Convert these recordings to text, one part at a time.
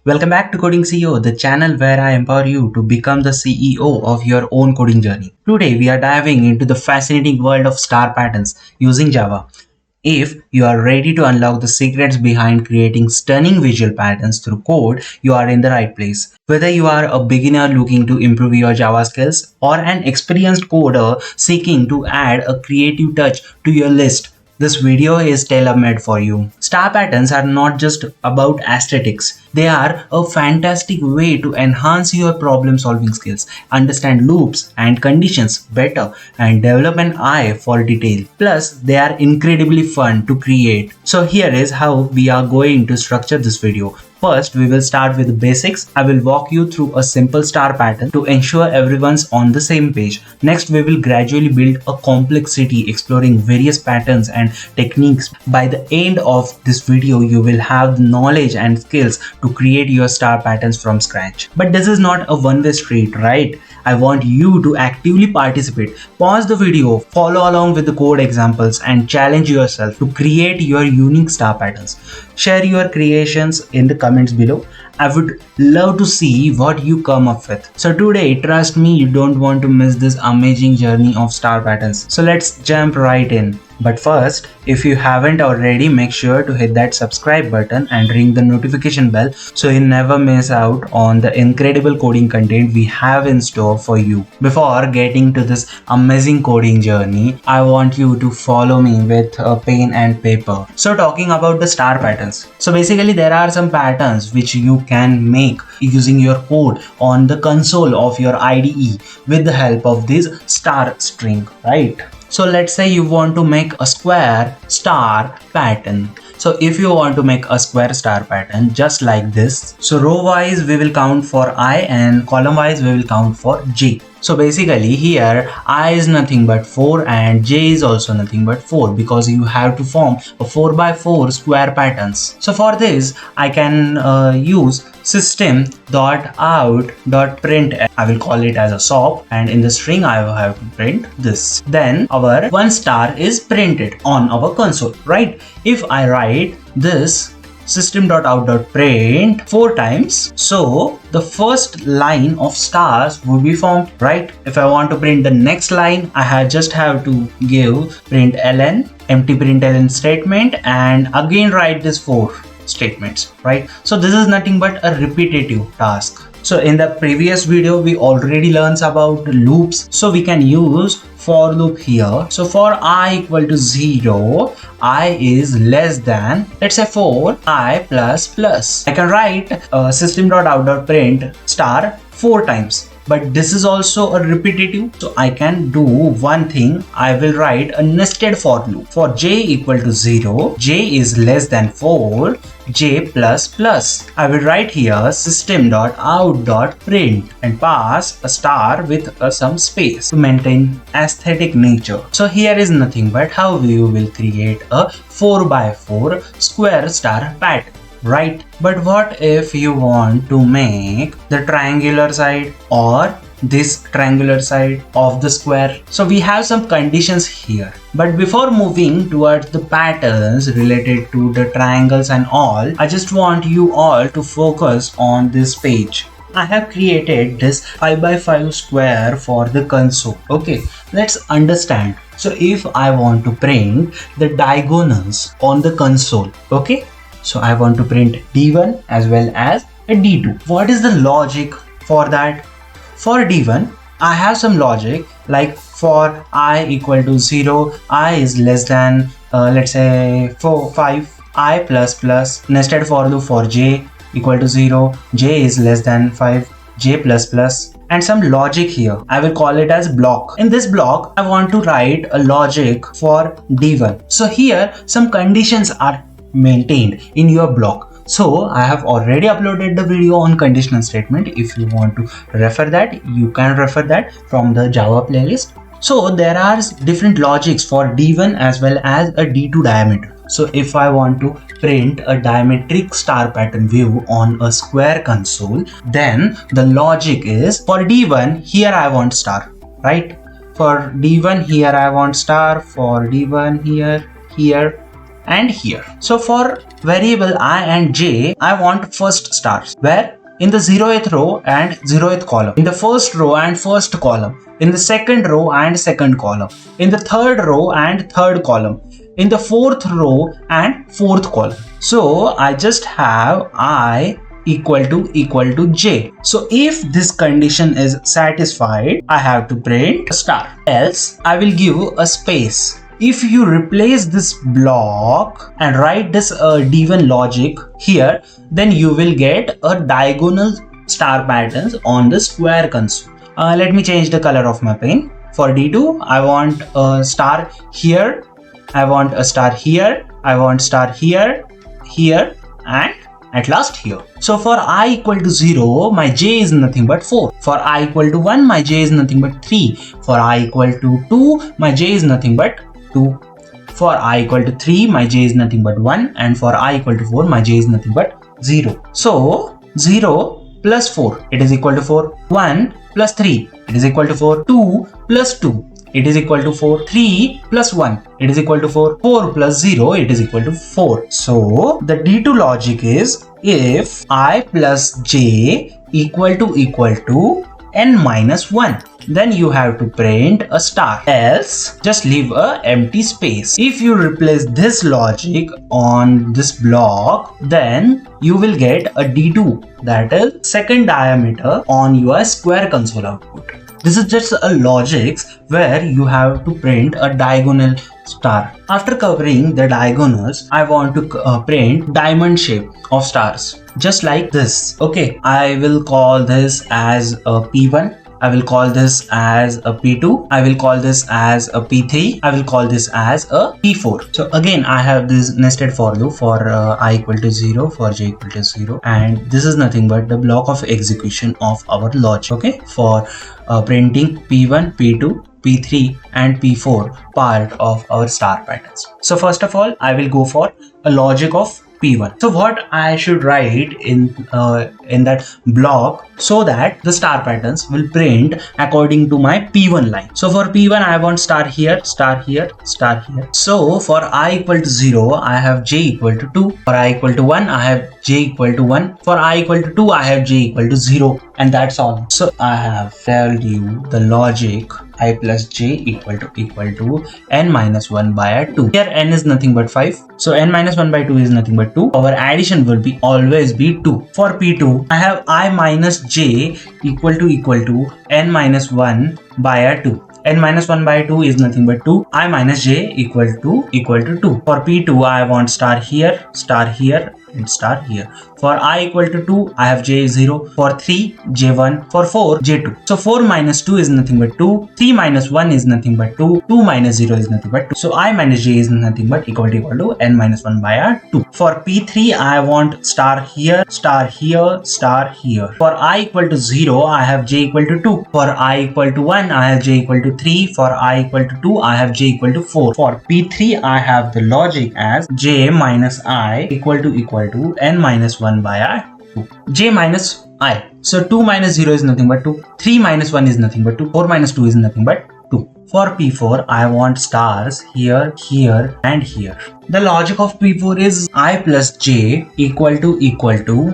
Welcome back to Coding CEO, the channel where I empower you to become the CEO of your own coding journey. Today we are diving into the fascinating world of star patterns using Java. If you are ready to unlock the secrets behind creating stunning visual patterns through code, you are in the right place. Whether you are a beginner looking to improve your Java skills or an experienced coder seeking to add a creative touch to your list, this video is tailor-made for you. Star patterns are not just about aesthetics. They are a fantastic way to enhance your problem-solving skills, understand loops and conditions better, and develop an eye for detail. Plus, they are incredibly fun to create. So here is how we are going to structure this video. First, we will start with the basics. I will walk you through a simple star pattern to ensure everyone's on the same page. Next, we will gradually build a complexity exploring various patterns and techniques. By the end of this video, you will have the knowledge and skills to create your star patterns from scratch. But this is not a one-way street, right? I want you to actively participate. Pause the video, follow along with the code examples, and challenge yourself to create your unique star patterns. Share your creations in the comments below. I would love to see what you come up with. So today, trust me, you don't want to miss this amazing journey of star patterns. So let's jump right in. But first, if you haven't already, make sure to hit that subscribe button and ring the notification bell so you never miss out on the incredible coding content we have in store for you. Before getting to this amazing coding journey, I want you to follow me with a pen and paper. So talking about the star patterns. So basically there are some patterns which you can make using your code on the console of your IDE with the help of this star string, right? So let's say you want to make a square star pattern. So if you want to make a square star pattern just like this, so row wise we will count for I and column wise we will count for J. So basically here I is nothing but 4 and J is also nothing but 4 because you have to form a 4x4 square patterns. So for this I can use system.out.print. I will call it as a SOP, and in the string I will have to print this. Then our one star is printed on our console, right? If I write this system.out.print 4 times, so the first line of stars would be formed, right? If I want to print the next line, I just have to give println, empty println statement, and again write this 4 statements, right? So this is nothing but a repetitive task. So in the previous video we already learned about loops, so we can use for loop here. So for I equal to 0, I is less than, let's say 4, I plus plus. I can write system.out.print star 4 times. But this is also a repetitive, so I can do one thing. I will write a nested for loop. For j equal to 0, j is less than 4, j plus plus. I will write here system.out.print and pass a star with some space to maintain aesthetic nature. So here is nothing but how you will create a 4x4 square star pattern, right? But what if you want to make the triangular side or this triangular side of the square? So we have some conditions here. But before moving towards the patterns related to the triangles and all, I just want you all to focus on this page. I have created this 5x5 square for the console. Okay, let's understand. So if I want to print the diagonals on the console, okay, so I want to print D1 as well as a D2. What is the logic for that? For D1, I have some logic like for I equal to 0, I is less than let's say 5, I plus plus, nested for loop for J equal to 0, J is less than 5, J plus plus, and some logic here. I will call it as block. In this block, I want to write a logic for D1. So here some conditions are maintained in your block. So I have already uploaded the video on conditional statement. If you want to refer that, you can refer that from the Java playlist. So there are different logics for D1 as well as a D2 diameter. So if I want to print a diametric star pattern view on a square console, then the logic is for D1 here I want star, right? For D1 here I want star, for D1 here, and here. So for variable I and j, I want first stars, where in the 0th row and 0th column, in the first row and first column, in the second row and second column, in the third row and third column, in the fourth row and fourth column. So I just have I equal to j. So if this condition is satisfied, I have to print a star, else I will give a space. If you replace this block and write this D1 logic here, then you will get a diagonal star patterns on the square console. Let me change the color of my pen. For D2, I want a star here, I want a star here, I want star here, here, and at last here. So for I equal to 0, my j is nothing but 4. For I equal to 1, my j is nothing but 3. For I equal to 2, my j is nothing but 2. For I equal to 3, my j is nothing but 1. And for I equal to 4, my j is nothing but 0. So 0 plus 4, it is equal to 4. 1 plus 3, it is equal to 4. 2 plus 2, it is equal to 4. 3 plus 1, it is equal to 4. 4 plus 0, it is equal to 4. So the D2 logic is, if I plus j equal to n minus 1, then you have to print a star, else just leave a empty space. If you replace this logic on this block, then you will get a D2, that is second diameter on your square console output. This is just a logic where you have to print a diagonal star. After covering the diagonals, I want to print diamond shape of stars, just like this. Okay, I will call this as a P1. I will call this as a P2. I will call this as a P3. I will call this as a P4. So again, I have this nested for loop for I equal to 0, for j equal to 0. And this is nothing but the block of execution of our logic. Okay, for printing P1, P2, P3 and P4 part of our star patterns. So first of all, I will go for a logic of P1. So what I should write in that block so that the star patterns will print according to my P1 line. So for P1, I want star here, star here, star here. So for I equal to 0, I have j equal to 2. For I equal to 1, I have j equal to 1. For I equal to 2, I have j equal to 0. And that's all. So I have told you the logic I plus j equal to n minus 1 by 2. Here n is nothing but 5. So n minus 1 by 2 is nothing but 2. Our addition will be always be 2. For P2, I have I minus j equal to n minus 1 by 2. N minus 1 by 2 is nothing but 2. I minus j equal to 2. For P2, I want star here, and star here. For I equal to 2, I have j 0. For 3, j1. For 4, j2. So 4 minus 2 is nothing but 2. 3 minus 1 is nothing but 2. 2 minus 0 is nothing but 2. So I minus j is nothing but equal to n minus 1 by 2. For P3, I want star here, star here, star here. For I equal to 0, I have j equal to 2. For I equal to 1, I have j equal to 3. For I equal to 2, I have j equal to 4. For P3, I have the logic as j minus I equal to n minus 1 by 2. J minus I. So 2 minus 0 is nothing but 2. 3 minus 1 is nothing but 2. 4 minus 2 is nothing but 2. For P4, I want stars here, here and here. The logic of P4 is I plus j equal to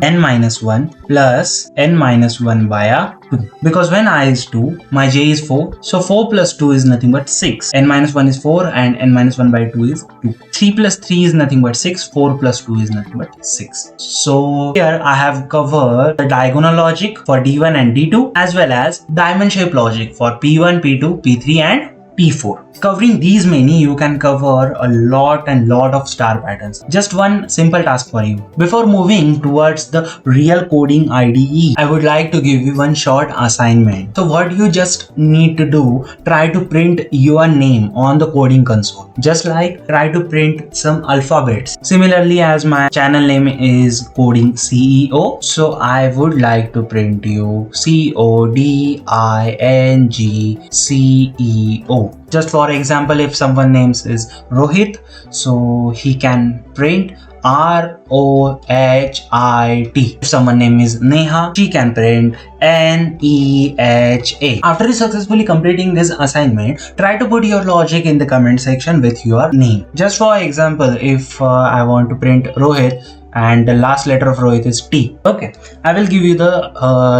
n minus 1 plus n minus 1 by 2. Because when I is 2, my j is 4. So 4 plus 2 is nothing but 6. N minus 1 is 4 and n minus 1 by 2 is 2. 3 plus 3 is nothing but 6. 4 plus 2 is nothing but 6. So here I have covered the diagonal logic for D1 and D2 as well as diamond shape logic for P1, P2, P3 and P4. Covering these many, you can cover a lot of star patterns. Just one simple task for you. Before moving towards the real coding IDE, I would like to give you one short assignment. So what you just need to do, try to print your name on the coding console. Just like try to print some alphabets. Similarly, as my channel name is CodingCEO, so I would like to print you CodingCEO. Just for example, if someone names is Rohit, so he can print ROHIT. If someone's name is Neha, she can print NEHA. After successfully completing this assignment, try to put your logic in the comment section with your name. Just for example, if I want to print Rohit and the last letter of Rohit is T. Okay, I will give you the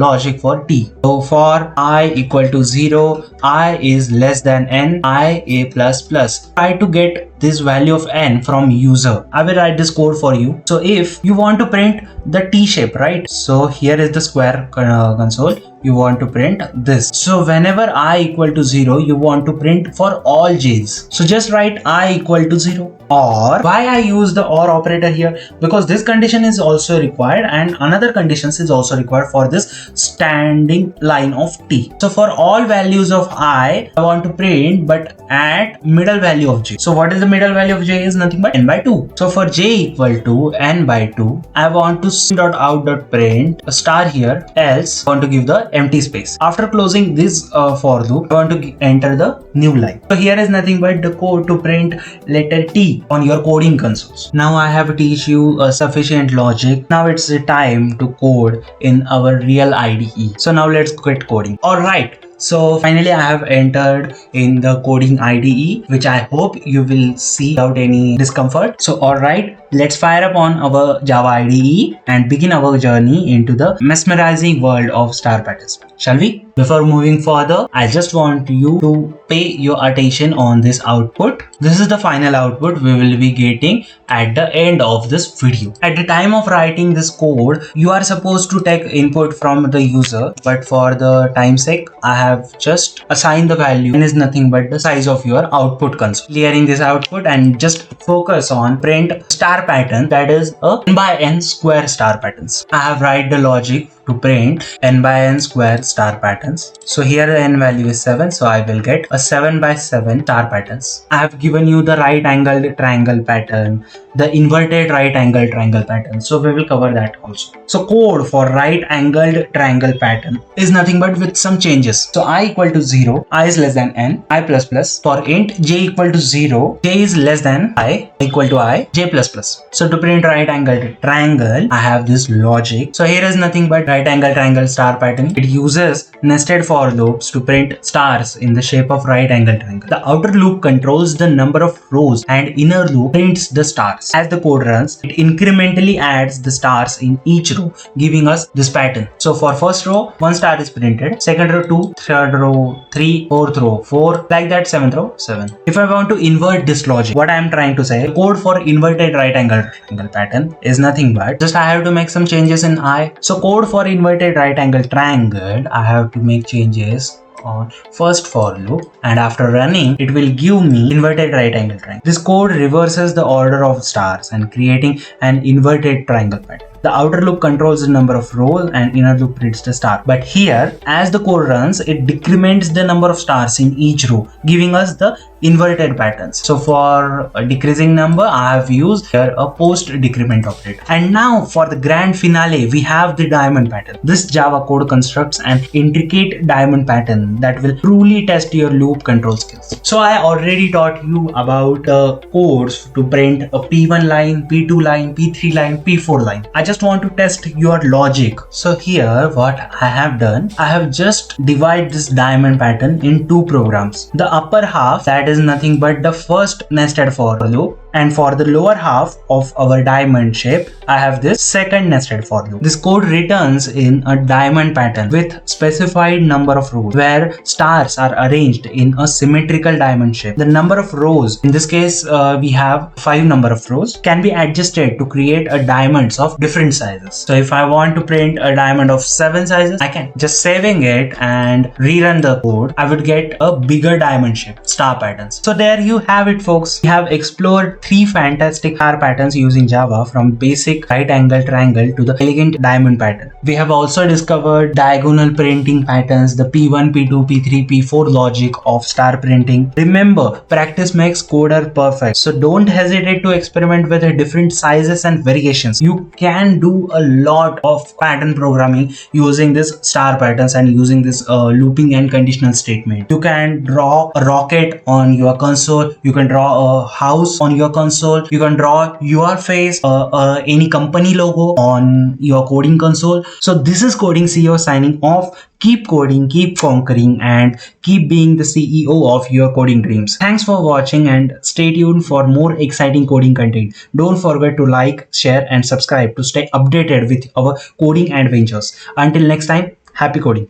logic for T. So for I equal to 0, I is less than n, I a plus plus. Try to get this value of n from user. I will write this code for you. So if you want to print the T shape, right? So here is the square console. You want to print this. So whenever I equal to 0, you want to print for all j's. So just write I equal to 0. Or why I use the or operator here? Because this condition is also required and another condition is also required for this standing line of T. So for all values of I want to print but at middle value of j. So what is the middle value of j? Is nothing but n by 2. So for j equal to n by 2, I want to sim.out.print a star here, else I want to give the empty space. After closing this for loop, I want to enter the new line. So here is nothing but the code to print letter T on your coding consoles. Now I have teach you sufficient logic. Now it's the time to code in our real IDE. So now let's get coding. Alright. So finally I have entered in the coding IDE, which I hope you will see without any discomfort. So alright, let's fire up on our Java IDE and begin our journey into the mesmerizing world of star patterns. Shall we? Before moving further, I just want you to pay your attention on this output. This is the final output we will be getting at the end of this video. At the time of writing this code, you are supposed to take input from the user, but for the time sake, I have just assigned the value and is nothing but the size of your output console. Clearing this output and just focus on print star pattern, that is a n by n square star patterns. I have write the logic to print n by n square star patterns. So here the n value is 7, so I will get a 7 by 7 star patterns. I have given you the right angled triangle pattern, the inverted right angled triangle pattern. So we will cover that also. So code for right angled triangle pattern is nothing but with some changes. So I equal to 0, I is less than n, I plus plus. For int j equal to 0, j is less than I, equal to I, j plus plus. So to print right angled triangle, I have this logic. So here is nothing but right angle triangle star pattern. It uses nested for loops to print stars in the shape of right angle triangle. The outer loop controls the number of rows and inner loop prints the stars. As the code runs, it incrementally adds the stars in each row, giving us this pattern. So for first row, 1 star is printed, second row 2, third row 3, fourth row 4, like that, seventh row 7. If I want to invert this logic, what I am trying to say, the code for inverted right angle triangle pattern is nothing but just I have to make some changes in I. So code for inverted right angle triangle, I have to make changes on first for loop, and after running it will give me inverted right angle triangle. This code reverses the order of stars and creating an inverted triangle pattern. The outer loop controls the number of rows and inner loop prints the star. But here, as the code runs, it decrements the number of stars in each row, giving us the inverted patterns. So for a decreasing number, I have used here a post decrement operator. And now for the grand finale, we have the diamond pattern. This Java code constructs an intricate diamond pattern that will truly test your loop control skills. So I already taught you about codes to print a P1 line, P2 line, P3 line, P4 line. I just want to test your logic. So here what I have done, I have just divided this diamond pattern in 2 programs. The upper half, that is nothing but the first nested for loop, and for the lower half of our diamond shape, I have this second nested for loop. This code returns in a diamond pattern with specified number of rows where stars are arranged in a symmetrical diamond shape. The number of rows, in this case we have 5 number of rows, can be adjusted to create a diamonds of different sizes. So if I want to print a diamond of 7 sizes, I can just saving it and rerun the code. I would get a bigger diamond shape, star patterns. So there you have it, folks. We have explored 3 fantastic star patterns using Java, from basic right angle triangle to the elegant diamond pattern. We have also discovered diagonal printing patterns, the P1, P2, P3, P4 logic of star printing. Remember, practice makes coder perfect. So don't hesitate to experiment with different sizes and variations. You can do a lot of pattern programming using this star patterns and using this looping and conditional statement. You can draw a rocket on your console. You can draw a house on your your console. You can draw your face, any company logo on your coding console. So this is Coding CEO signing off. Keep coding, keep conquering, and keep being the CEO of your coding dreams. Thanks for watching and stay tuned for more exciting coding content. Don't forget to like, share, and subscribe to stay updated with our coding adventures. Until next time, happy coding.